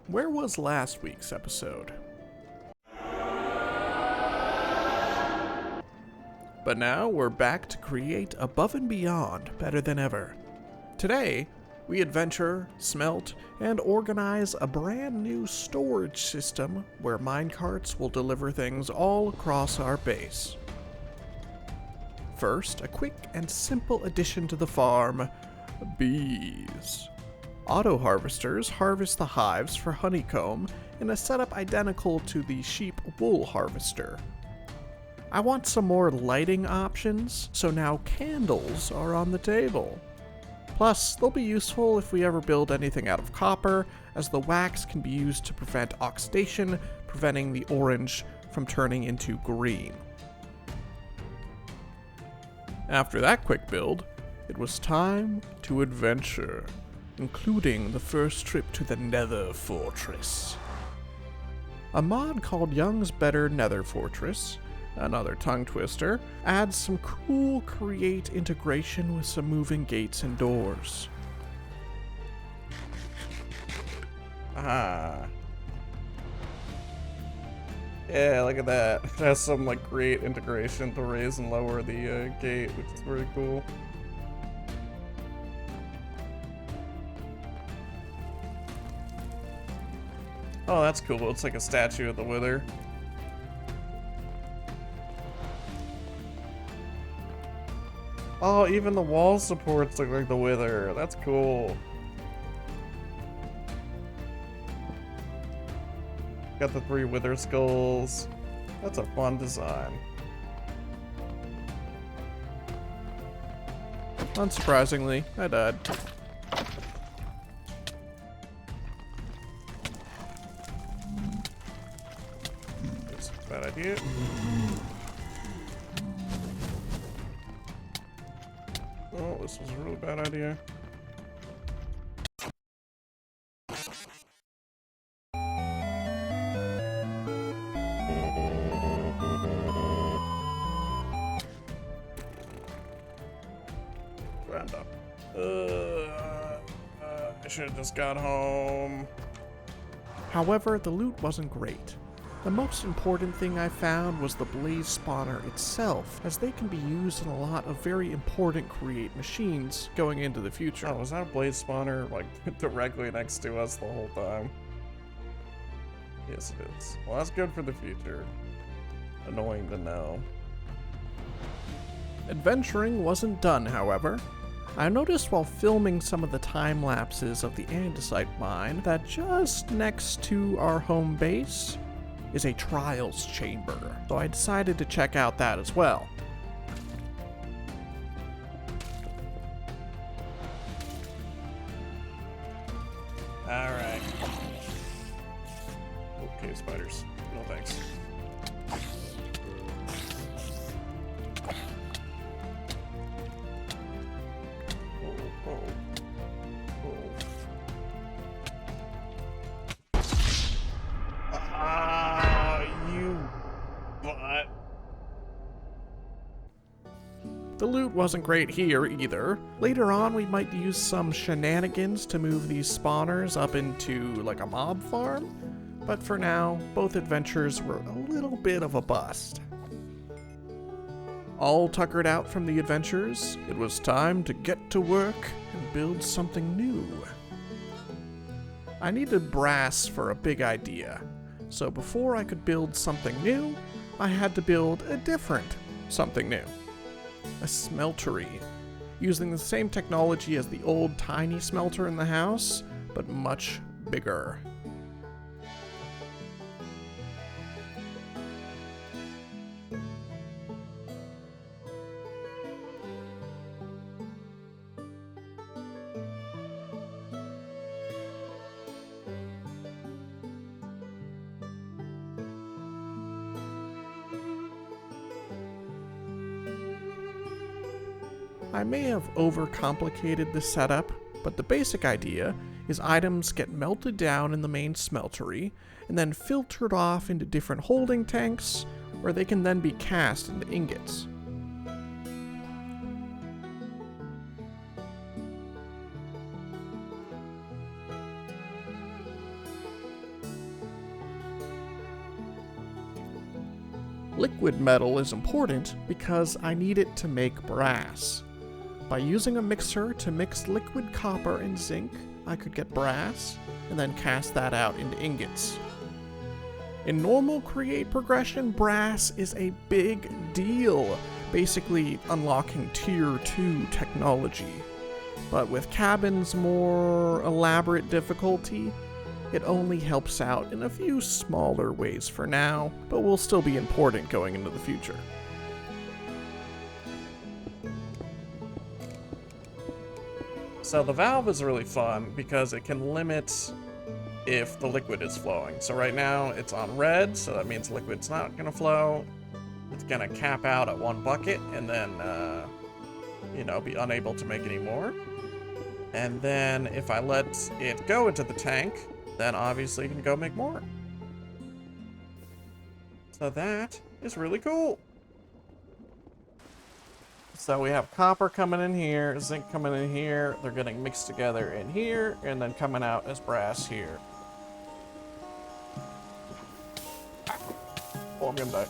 Where was last week's episode? But now we're back to create above and beyond better than ever. Today, we adventure, smelt, and organize a brand new storage system where minecarts will deliver things all across our base. First, a quick and simple addition to the farm: bees. Auto harvesters harvest the hives for honeycomb in a setup identical to the sheep wool harvester. I want some more lighting options, so now candles are on the table. Plus, they'll be useful if we ever build anything out of copper, as the wax can be used to prevent oxidation, preventing the orange from turning into green. After that quick build, it was time to adventure, including the first trip to the Nether Fortress. A mod called Young's Better Nether Fortress, another tongue twister, adds some cool create integration with some moving gates and doors. Ah. Yeah, look at that. It has some create integration to raise and lower the gate, which is really cool. Oh, that's cool. It's like a statue of the Wither. Oh, even the wall supports look like the Wither. That's cool. Got the 3 Wither skulls. That's a fun design. Unsurprisingly, I died. That's a bad idea. Oh, this was a really bad idea. I'm done. I should have just got home. However, the loot wasn't great. The most important thing I found was the blaze spawner itself, as they can be used in a lot of very important create machines going into the future. Oh, was that a blaze spawner directly next to us the whole time? Yes, it is. Well, that's good for the future. Annoying to know. Adventuring wasn't done, however. I noticed while filming some of the time lapses of the andesite mine that just next to our home base is a trials chamber, so I decided to check out that as well. Alright. Okay, spiders. No thanks. The loot wasn't great here either. Later on, we might use some shenanigans to move these spawners up into a mob farm, but for now, both adventures were a little bit of a bust. All tuckered out from the adventures, it was time to get to work and build something new. I needed brass for a big idea, so before I could build something new, I had to build a different something new. A smeltery, using the same technology as the old tiny smelter in the house, but much bigger. I may have overcomplicated the setup, but the basic idea is items get melted down in the main smeltery and then filtered off into different holding tanks, where they can then be cast into ingots. Liquid metal is important because I need it to make brass. By using a mixer to mix liquid copper and zinc, I could get brass, and then cast that out into ingots. In normal create progression, brass is a big deal, basically unlocking tier 2 technology. But with cabin's more elaborate difficulty, it only helps out in a few smaller ways for now, but will still be important going into the future. So the valve is really fun because it can limit if the liquid is flowing. So right now it's on red, so that means liquid's not gonna flow. It's gonna cap out at 1 bucket and then, be unable to make any more. And then if I let it go into the tank, then obviously it can go make more. So that is really cool. So we have copper coming in here, zinc coming in here, they're getting mixed together in here, and then coming out as brass here. Oh, I'm gonna die.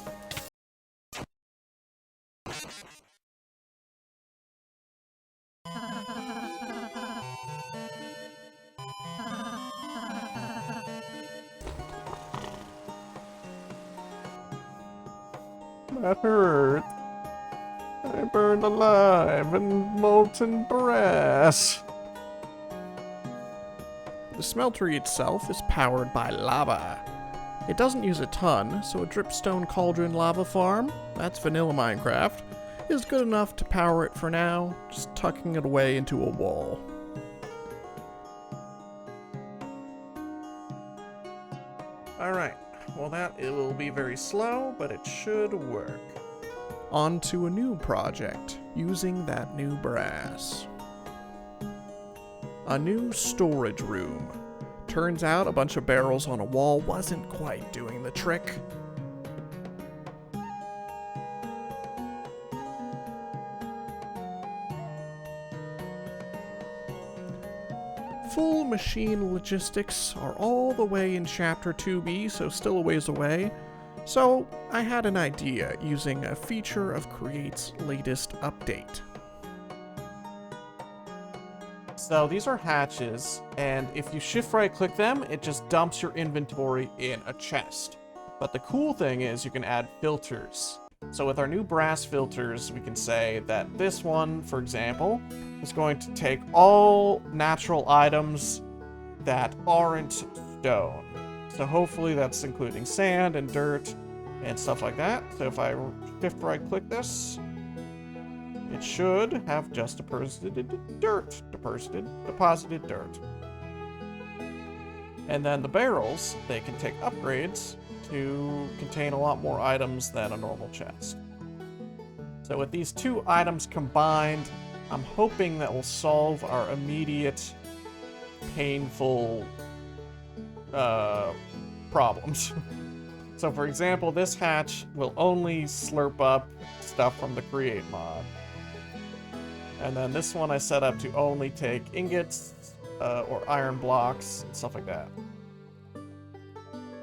That hurt. I burned alive in molten brass. The smeltery itself is powered by lava. It doesn't use a ton, so a dripstone cauldron lava farm, that's vanilla Minecraft, is good enough to power it for now, just tucking it away into a wall. Alright, well it will be very slow, but it should work. On to a new project, using that new brass. A new storage room. Turns out a bunch of barrels on a wall wasn't quite doing the trick. Full machine logistics are all the way in Chapter 2B, so still a ways away. So I had an idea using a feature of Create's latest update. So these are hatches, and if you shift right click them, it just dumps your inventory in a chest. But the cool thing is you can add filters. So with our new brass filters, we can say that this one, for example, is going to take all natural items that aren't stone. So hopefully that's including sand and dirt and stuff like that. So if I shift right click this, it should have just deposited dirt. Deposited dirt. And then the barrels, they can take upgrades to contain a lot more items than a normal chest. So with these two items combined, I'm hoping that will solve our immediate painful problems. So for example, this hatch will only slurp up stuff from the create mod. And then this one I set up to only take ingots or iron blocks and stuff like that.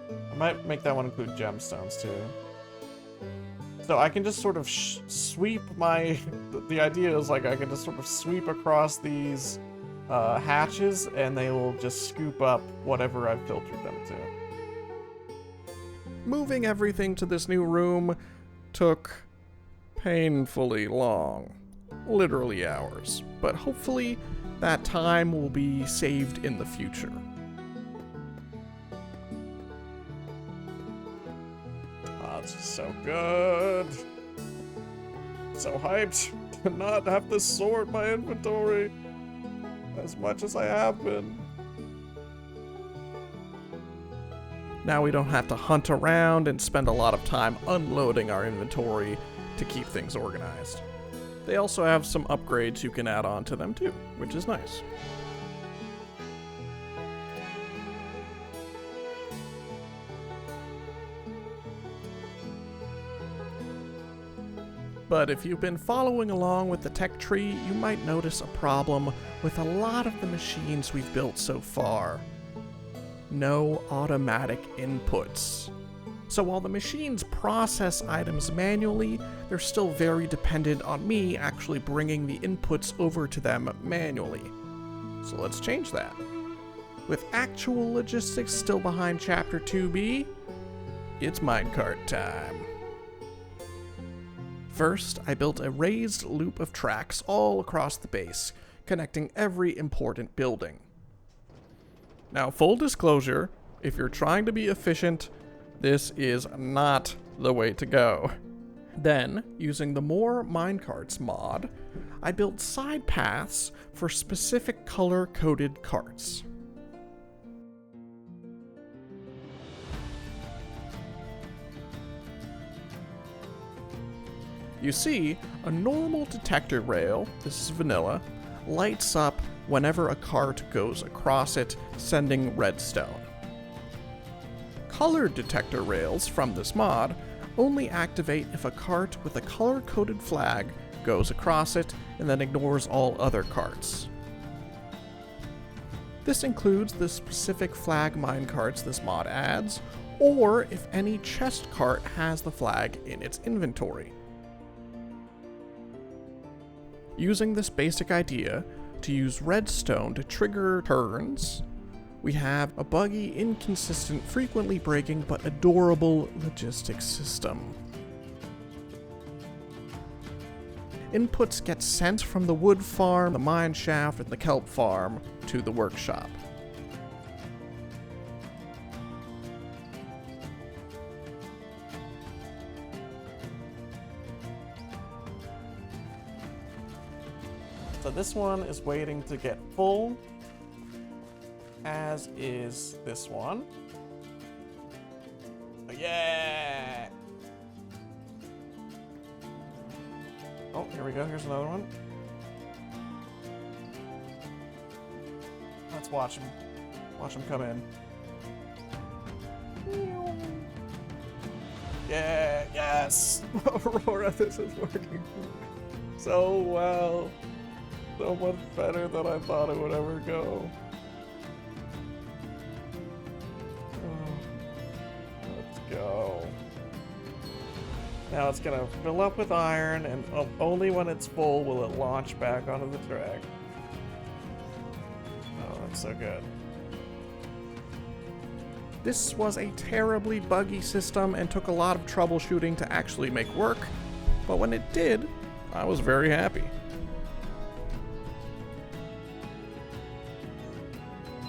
I might make that one include gemstones too. So I can just sort of sweep my... the idea is like I can just sort of sweep across these hatches and they will just scoop up whatever I've filtered them to. Moving everything to this new room took painfully long. Literally hours. But hopefully that time will be saved in the future. Oh, this is so good. So hyped to not have to sort my inventory as much as I have been. Now we don't have to hunt around and spend a lot of time unloading our inventory to keep things organized. They also have some upgrades you can add on to them too, which is nice. But if you've been following along with the tech tree, you might notice a problem with a lot of the machines we've built so far. No automatic inputs. So while the machines process items manually, they're still very dependent on me actually bringing the inputs over to them manually. So let's change that. With actual logistics still behind Chapter 2B, it's minecart time. First, I built a raised loop of tracks all across the base, connecting every important building. Now, full disclosure, if you're trying to be efficient, this is not the way to go. Then, using the More Minecarts mod, I built side paths for specific color-coded carts. You see, a normal detector rail, this is vanilla, lights up whenever a cart goes across it, sending redstone. Colored detector rails from this mod only activate if a cart with a color-coded flag goes across it and then ignores all other carts. This includes the specific flag minecarts this mod adds, or if any chest cart has the flag in its inventory. Using this basic idea to use redstone to trigger turns, we have a buggy, inconsistent, frequently breaking, but adorable logistics system. Inputs get sent from the wood farm, the mine shaft, and the kelp farm to the workshop. So this one is waiting to get full, as is this one. Yeah! Oh, here we go. Here's another one. Let's watch him. Watch him come in. Yeah! Yes! Aurora, this is working so well. So much better than I thought it would ever go. Let's go. Now it's gonna fill up with iron, and only when it's full will it launch back onto the track. Oh, that's so good. This was a terribly buggy system and took a lot of troubleshooting to actually make work, but when it did, I was very happy.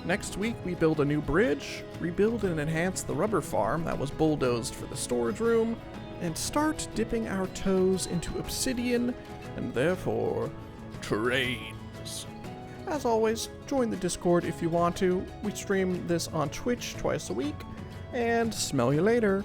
Next week, we build a new bridge, rebuild and enhance the rubber farm that was bulldozed for the storage room, and start dipping our toes into obsidian, and therefore, trains. As always, join the Discord if you want to. We stream this on Twitch twice a week, and smell you later.